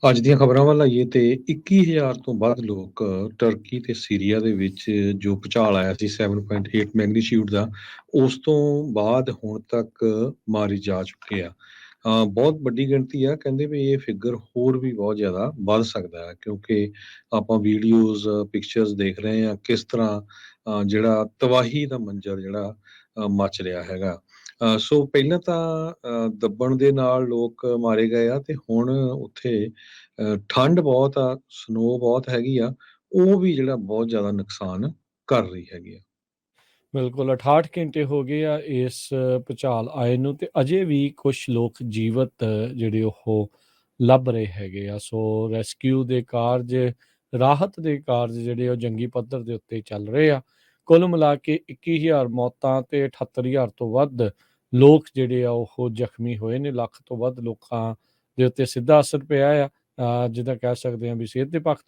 ਅੱਜ ਦੀਆਂ ਖਬਰਾਂ ਵੱਲ ਆਈਏ ਤੇ 21,000 ਤੋਂ ਵੱਧ ਲੋਕ ਟਰਕੀ ਤੇ ਸੀਰੀਆ ਦੇ ਵਿੱਚ ਜੋ ਭੂਚਾਲ ਆਇਆ ਸੀ 7.8 ਮੈਗਨੀਚਿਊਡ ਦਾ, ਉਸ ਤੋਂ ਬਾਅਦ ਹੁਣ ਤੱਕ ਮਾਰੇ ਜਾ ਚੁੱਕੇ ਆ। ਬਹੁਤ ਵੱਡੀ ਗਿਣਤੀ ਆ, ਕਹਿੰਦੇ ਵੀ ਇਹ ਫਿਗਰ ਹੋਰ ਵੀ ਬਹੁਤ ਜ਼ਿਆਦਾ ਵੱਧ ਸਕਦਾ ਹੈ ਕਿਉਂਕਿ ਆਪਾਂ ਵੀਡੀਓਜ਼, ਪਿਕਚਰਸ ਦੇਖ ਰਹੇ ਹਾਂ ਕਿਸ ਤਰ੍ਹਾਂ ਜਿਹੜਾ ਤਬਾਹੀ ਦਾ ਮੰਜ਼ਰ ਜਿਹੜਾ ਮਚ ਰਿਹਾ ਹੈਗਾ। ਸੋ ਪਹਿਲਾਂ ਤਾਂ ਦੱਬਣ ਦੇ ਨਾਲ ਲੋਕ ਮਾਰੇ ਗਏ ਆ ਤੇ ਹੁਣ ਉੱਥੇ ਠੰਡ ਬਹੁਤ ਆ, ਸਨੋ ਬਹੁਤ ਹੈਗੀ ਆ, ਉਹ ਵੀ ਜਿਹੜਾ ਬਹੁਤ ਜ਼ਿਆਦਾ ਨੁਕਸਾਨ ਕਰ ਰਹੀ ਹੈਗੀ ਆ। ਬਿਲਕੁਲ 68 ਘੰਟੇ ਹੋ ਗਏ ਆ ਇਸ ਭੁਚਾਲ ਆਏ ਨੂੰ ਤੇ ਅਜੇ ਵੀ ਕੁਝ ਲੋਕ ਜੀਵਤ ਜਿਹੜੇ ਉਹ ਲੱਭ ਰਹੇ ਹੈਗੇ ਆ। ਸੋ ਰੈਸਕਿਊ ਦੇ ਕਾਰਜ, ਰਾਹਤ ਦੇ ਕਾਰਜ ਜਿਹੜੇ ਉਹ ਜੰਗੀ ਪੱਧਰ ਦੇ ਉੱਤੇ ਚੱਲ ਰਹੇ ਆ। ਕੁੱਲ ਮਿਲਾ ਕੇ 21,000 ਮੌਤਾਂ ਤੇ 78,000 ਤੋਂ ਵੱਧ ਲੋਕ ਜਿਹੜੇ ਆ ਉਹ ਜ਼ਖਮੀ ਹੋਏ ਨੇ। ਲੱਖ ਤੋਂ ਵੱਧ ਲੋਕਾਂ ਦੇ ਉੱਤੇ ਸਿੱਧਾ ਅਸਰ ਪਿਆ ਆ, ਜਿੱਦਾਂ ਕਹਿ ਸਕਦੇ ਹਾਂ ਵੀ ਸਿਹਤ ਦੇ ਪੱਖ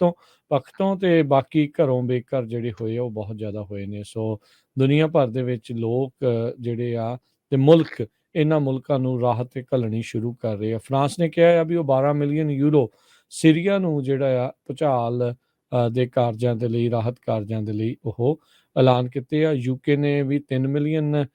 ਤੋਂ ਤੇ ਬਾਕੀ ਘਰੋਂ ਬੇਘਰ ਜਿਹੜੇ ਹੋਏ ਆ ਉਹ ਬਹੁਤ ਜ਼ਿਆਦਾ ਹੋਏ ਨੇ। ਸੋ ਦੁਨੀਆ ਭਰ ਦੇ ਵਿੱਚ ਲੋਕ ਜਿਹੜੇ ਆ ਤੇ ਮੁਲਕ, ਇਹਨਾਂ ਮੁਲਕਾਂ ਨੂੰ ਰਾਹਤ ਤੇ ਘੱਲਣੀ ਸ਼ੁਰੂ ਕਰ ਰਹੇ ਆ। ਫਰਾਂਸ ਨੇ ਕਿਹਾ ਆ ਵੀ ਉਹ 12 ਮਿਲੀਅਨ ਯੂਰੋ ਸੀਰੀਆ ਨੂੰ ਜਿਹੜਾ ਆ ਭੁਚਾਲ ਦੇ ਕਾਰਜਾਂ ਦੇ ਲਈ, ਰਾਹਤ ਕਾਰਜਾਂ ਦੇ ਲਈ ਉਹ ਐਲਾਨ ਕੀਤੇ ਆ। ਯੂਕੇ ਨੇ ਵੀ 3 ਮਿਲੀਅਨ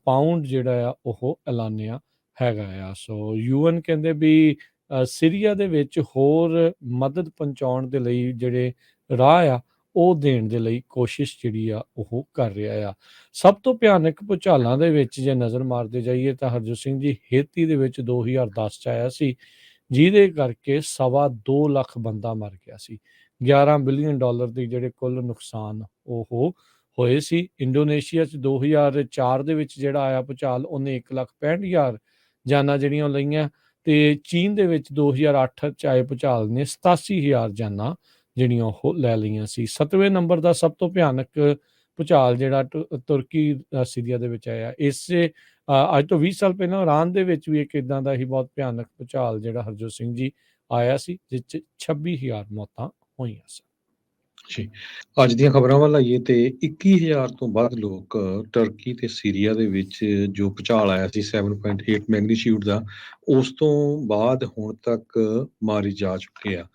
ਪਾਉਂਡ ਜਿਹੜਾ ਆ ਉਹ ਐਲਾਨਿਆ ਹੈਗਾ ਆ। ਸੋ ਯੂਐਨ ਕਹਿੰਦੇ ਵੀ ਸੀਰੀਆ ਦੇ ਵਿੱਚ ਹੋਰ ਮਦਦ ਪਹੁੰਚਾਉਣ ਦੇ ਲਈ ਜਿਹੜੇ ਰਾਹ ਆ ਉਹ ਦੇਣ ਦੇ ਲਈ ਕੋਸ਼ਿਸ਼ ਜਿਹੜੀ ਆ ਉਹ ਕਰ ਰਿਹਾ ਆ। ਸਭ ਤੋਂ ਭਿਆਨਕ ਭੁਚਾਲਾਂ ਦੇ ਵਿੱਚ ਜੇ ਨਜ਼ਰ ਮਾਰਦੇ ਜਾਈਏ ਤਾਂ ਹਰਜੋਤ ਸਿੰਘ ਜੀ, ਹੇਤੀ ਦੇ ਵਿੱਚ 2010 ਚ ਆਇਆ ਸੀ, ਜਿਹਦੇ ਕਰਕੇ 2.25 ਲੱਖ ਬੰਦਾ ਮਰ ਗਿਆ ਸੀ। 11 ਬਿਲੀਅਨ ਡਾਲਰ ਦੇ ਜਿਹੜੇ ਕੁੱਲ ਨੁਕਸਾਨ ਉਹ ਹੋਏ ਸੀ। ਇੰਡੋਨੇਸ਼ੀਆ 'ਚ 2004 ਦੇ ਵਿੱਚ ਜਿਹੜਾ ਆਇਆ ਭੁਚਾਲ, ਉਹਨੇ 1,65,000 ਜਾਨਾਂ ਜਿਹੜੀਆਂ ਲਈਆਂ ਤੇ ਚੀਨ ਦੇ ਵਿੱਚ 2008 ਚ ਆਏ ਭੁਚਾਲ ਨੇ 87,000 ਜਾਨਾਂ ਜਿਹੜੀਆਂ ਉਹ ਲੈ ਲਈਆਂ ਸੀ। 7ਵੇਂ ਨੰਬਰ ਦਾ ਸਭ ਤੋਂ ਭਿਆਨਕ ਭੁਚਾਲ ਜਿਹੜਾ ਤੁਰਕੀ ਸੀਰੀਆ ਦੇ ਵਿੱਚ ਆਇਆ। ਇਸੇ ਅੱਜ ਤੋਂ 20 ਸਾਲ ਪਹਿਲਾਂ ਇਰਾਨ ਦੇ ਵਿੱਚ ਵੀ ਇੱਕ ਇਦਾਂ ਦਾ ਹੀ ਬਹੁਤ ਭਿਆਨਕ ਭੁਚਾਲ ਜਿਹੜਾ ਹਰਜੋਤ ਸਿੰਘ ਜੀ ਆਇਆ ਸੀ, ਜਿਸ 'ਚ 26,000 ਮੌਤਾਂ ਹੋਈਆਂ ਸਨ। ਜੀ, ਅੱਜ ਦੀਆਂ ਖਬਰਾਂ ਵੱਲ ਆਈਏ ਤੇ 21,000 ਤੋਂ ਵੱਧ ਲੋਕ ਟਰਕੀ ਤੇ ਸੀਰੀਆ ਦੇ ਵਿੱਚ ਜੋ ਭੂਚਾਲ ਆਇਆ ਸੀ 7.8 ਮੈਗਨੀਚਿਊਡ ਦਾ, ਉਸ ਤੋਂ ਬਾਅਦ ਹੁਣ ਤੱਕ ਮਾਰੇ ਜਾ ਚੁੱਕੇ ਆ।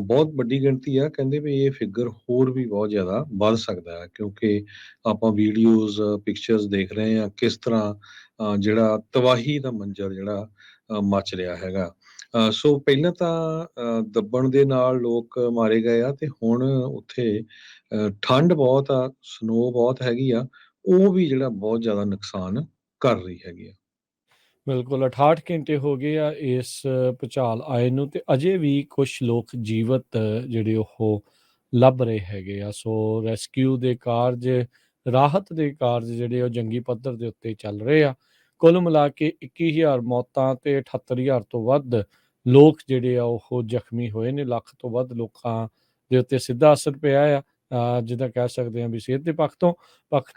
ਬਹੁਤ ਵੱਡੀ ਗਿਣਤੀ ਆ, ਕਹਿੰਦੇ ਵੀ ਇਹ ਫਿਗਰ ਹੋਰ ਵੀ ਬਹੁਤ ਜ਼ਿਆਦਾ ਵੱਧ ਸਕਦਾ ਹੈ ਕਿਉਂਕਿ ਆਪਾਂ ਵੀਡੀਓਜ਼, ਪਿਕਚਰਸ ਦੇਖ ਰਹੇ ਹਾਂ ਕਿਸ ਤਰ੍ਹਾਂ ਜਿਹੜਾ ਤਬਾਹੀ ਦਾ ਮੰਜ਼ਰ ਜਿਹੜਾ ਮਚ ਰਿਹਾ ਹੈਗਾ। ਸੋ ਪਹਿਲਾਂ ਤਾਂ ਦੱਬਣ ਦੇ ਨਾਲ ਲੋਕ ਮਾਰੇ ਗਏ ਆ ਤੇ ਹੁਣ ਉੱਥੇ ਠੰਡ ਬਹੁਤ ਆ, ਸਨੋ ਬਹੁਤ ਹੈਗੀ ਆ, ਉਹ ਵੀ ਜਿਹੜਾ ਬਹੁਤ ਜ਼ਿਆਦਾ ਨੁਕਸਾਨ ਕਰ ਰਹੀ ਹੈਗੀ ਆ। ਬਿਲਕੁਲ 68 ਘੰਟੇ ਹੋ ਗਏ ਆ ਇਸ ਭੁਚਾਲ ਆਏ ਨੂੰ ਤੇ ਅਜੇ ਵੀ ਕੁਝ ਲੋਕ ਜੀਵਤ ਜਿਹੜੇ ਉਹ ਲੱਭ ਰਹੇ ਹੈਗੇ ਆ। ਸੋ ਰੈਸਕਿਊ ਦੇ ਕਾਰਜ, ਰਾਹਤ ਦੇ ਕਾਰਜ ਜਿਹੜੇ ਉਹ ਜੰਗੀ ਪੱਧਰ ਦੇ ਉੱਤੇ ਚੱਲ ਰਹੇ ਆ। ਕੁੱਲ ਮਿਲਾ ਕੇ 21,000 ਮੌਤਾਂ ਤੇ 78,000 ਤੋਂ ਵੱਧ ਲੋਕ ਜਿਹੜੇ ਆ ਉਹ ਜ਼ਖਮੀ ਹੋਏ ਨੇ। ਲੱਖ ਤੋਂ ਵੱਧ ਲੋਕਾਂ ਦੇ ਉੱਤੇ ਸਿੱਧਾ ਅਸਰ ਪਿਆ ਆ, ਜਿੱਦਾਂ ਕਹਿ ਸਕਦੇ ਹਾਂ ਵੀ ਸਿਹਤ ਦੇ ਪੱਖ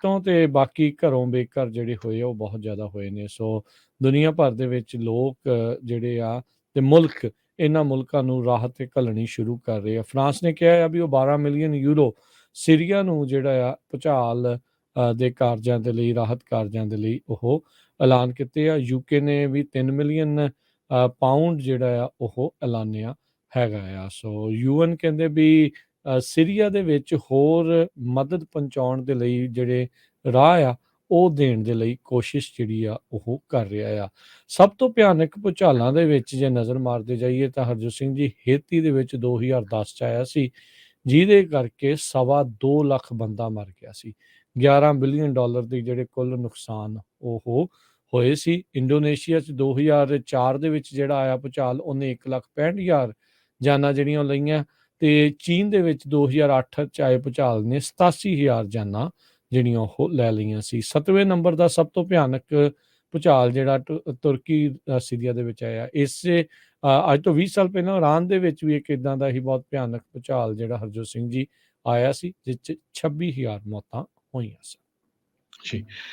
ਤੋਂ ਤੇ ਬਾਕੀ ਘਰੋਂ ਬੇਘਰ ਜਿਹੜੇ ਹੋਏ ਆ ਉਹ ਬਹੁਤ ਜ਼ਿਆਦਾ ਹੋਏ ਨੇ। ਸੋ ਦੁਨੀਆ ਭਰ ਦੇ ਵਿੱਚ ਲੋਕ ਜਿਹੜੇ ਆ ਤੇ ਮੁਲਕ, ਇਹਨਾਂ ਮੁਲਕਾਂ ਨੂੰ ਰਾਹਤ ਤੇ ਘੱਲਣੀ ਸ਼ੁਰੂ ਕਰ ਰਹੇ ਆ। ਫਰਾਂਸ ਨੇ ਕਿਹਾ ਆ ਵੀ ਉਹ 12 ਮਿਲੀਅਨ ਯੂਰੋ ਸੀਰੀਆ ਨੂੰ ਜਿਹੜਾ ਆ ਭੁਚਾਲ ਦੇ ਕਾਰਜਾਂ ਦੇ ਲਈ, ਰਾਹਤ ਕਾਰਜਾਂ ਦੇ ਲਈ ਉਹ ਐਲਾਨ ਕੀਤੇ ਆ। ਯੂਕੇ ਨੇ ਵੀ 3 ਮਿਲੀਅਨ ਪਾਉਂਡ ਜਿਹੜਾ ਆ ਉਹ ਐਲਾਨਿਆ ਹੈਗਾ ਆ। ਸੋ ਯੂਐਨ ਕਹਿੰਦੇ ਵੀ ਸੀਰੀਆ ਦੇ ਵਿੱਚ ਹੋਰ ਮਦਦ ਪਹੁੰਚਾਉਣ ਦੇ ਲਈ ਜਿਹੜੇ ਰਾਹ ਆ ਉਹ ਦੇਣ ਦੇ ਲਈ ਕੋਸ਼ਿਸ਼ ਜਿਹੜੀ ਆ ਉਹ ਕਰ ਰਿਹਾ ਆ। ਸਭ ਤੋਂ ਭਿਆਨਕ ਭੁਚਾਲਾਂ ਦੇ ਵਿੱਚ ਜੇ ਨਜ਼ਰ ਮਾਰਦੇ ਜਾਈਏ ਤਾਂ ਹਰਜੋਤ ਸਿੰਘ ਜੀ, ਹੇਤੀ ਦੇ ਵਿੱਚ 2010 ਚ ਆਇਆ ਸੀ, ਜਿਹਦੇ ਕਰਕੇ 2.25 ਲੱਖ ਬੰਦਾ ਮਰ ਗਿਆ ਸੀ। 11 ਬਿਲੀਅਨ ਡਾਲਰ ਦੇ ਜਿਹੜੇ ਕੁੱਲ ਨੁਕਸਾਨ ਉਹ ਹੋਏ ਸੀ। ਇੰਡੋਨੇਸ਼ੀਆ 'ਚ 2004 ਦੇ ਵਿੱਚ ਜਿਹੜਾ ਆਇਆ ਭੁਚਾਲ, ਉਹਨੇ 1,65,000 ਜਾਨਾਂ ਜਿਹੜੀਆਂ ਲਈਆਂ ਤੇ ਚੀਨ ਦੇ ਵਿੱਚ 2008 ਚ ਆਏ ਭੁਚਾਲ ਨੇ 87,000 ਜਾਨਾਂ ਜਿਹੜੀਆਂ ਉਹ ਲੈ ਲਈਆਂ ਸੀ। 7ਵੇਂ ਨੰਬਰ ਦਾ ਸਭ ਤੋਂ ਭਿਆਨਕ ਭੁਚਾਲ ਜਿਹੜਾ ਤੁਰਕੀ ਸੀਰੀਆ ਦੇ ਵਿੱਚ ਆਇਆ। ਇਸੇ ਅੱਜ ਤੋਂ 20 ਸਾਲ ਪਹਿਲਾਂ ਇਰਾਨ ਦੇ ਵਿੱਚ ਵੀ ਇੱਕ ਇਦਾਂ ਦਾ ਹੀ ਬਹੁਤ ਭਿਆਨਕ ਭੁਚਾਲ ਜਿਹੜਾ ਹਰਜੋਤ ਸਿੰਘ ਜੀ ਆਇਆ ਸੀ, ਜਿਸ 'ਚ 26,000 ਮੌਤਾਂ ਹੋਈਆਂ ਸਨ। ਜੀ।